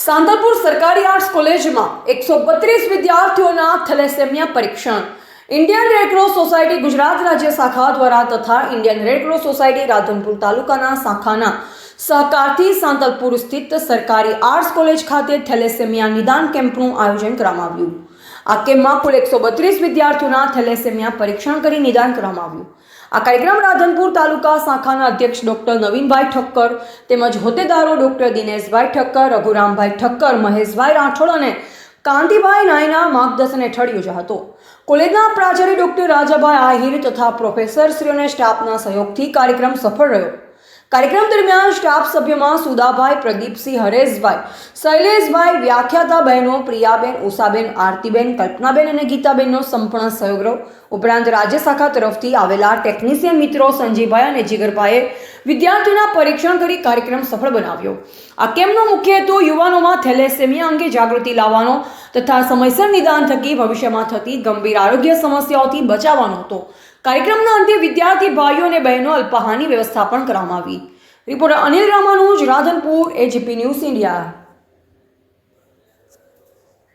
સાંતલપુર સરકારી આર્ટ્સ કોલેજમાં 132 વિદ્યાર્થીઓના થેલેસેમિયા પરીક્ષણ ઇન્ડિયન રેડક્રોસ સોસાયટી ગુજરાત રાજ્ય શાખા દ્વારા તથા ઇન્ડિયન રેડક્રોસ સોસાયટી રાધનપુર તાલુકાના શાખાના સહકારથી સાંતલપુર સ્થિત સરકારી આર્ટ્સ કોલેજ ખાતે થેલેસેમિયા નિદાન કેમ્પનું આયોજન કરવામાં આવ્યું। આ કેમ્પમાં કુલ 132 વિદ્યાર્થીઓના થેલેસેમિયા પરીક્ષણ કરી નિદાન કરવામાં આવ્યું। આ કાર્યક્રમ રાધનપુર તાલુકા શાખાના અધ્યક્ષ ડોક્ટર નવીનભાઈ ઠક્કર તેમજ હોદ્દેદારો ડોક્ટર દિનેશભાઈ ઠક્કર, રઘુરામભાઈ ઠક્કર, મહેશભાઈ રાઠોડ અને કાંતિભાઈ નાયના માર્ગદર્શન હેઠળ યોજાયો હતો। કોલેજના પ્રાચાર્ય ડોક્ટર રાજાભાઈ આહિર તથા પ્રોફેસરશ્રીઓને સ્ટાફના સહયોગથી કાર્યક્રમ સફળ રહ્યો। કાર્યક્રમ દરમિયાન સ્ટાફ સભ્યોમાં સુદાભાઈ, પ્રદીપસિંહ, હરેશભાઈ, શૈલેષભાઈ, વ્યાખ્યાતા બહેનો પ્રિયાબેન, ઉષાબેન, આરતીબેન, કલ્પનાબેન અને ગીતાબેનનો સંપૂર્ણ સહયોગ રહ્યો। ઉપરાંત રાજ્ય શાખા તરફથી આવેલા ટેકનિશિયન મિત્રો સંજીભાઈ અને જીગરભાઈએ વિદ્યાર્થીઓના પરીક્ષણ કરી કાર્યક્રમ સફળ બનાવ્યો। આ કેમ્પનો મુખ્ય હેતુ યુવાનોમાં થેલેસેમિયા અંગે જાગૃતિ લાવવાનો તથા સમયસર નિદાન થકી ભવિષ્યમાં થતી ગંભીર આરોગ્ય સમસ્યાઓથી બચાવવાનો હતો। કાર્યક્રમના અંતે વિદ્યાર્થી ભાઈઓ અને બહેનો અલ્પાહારની વ્યવસ્થા પણ કરવામાં આવી। Reporter Anil Ramanuj, Radhanpur, AGP news India.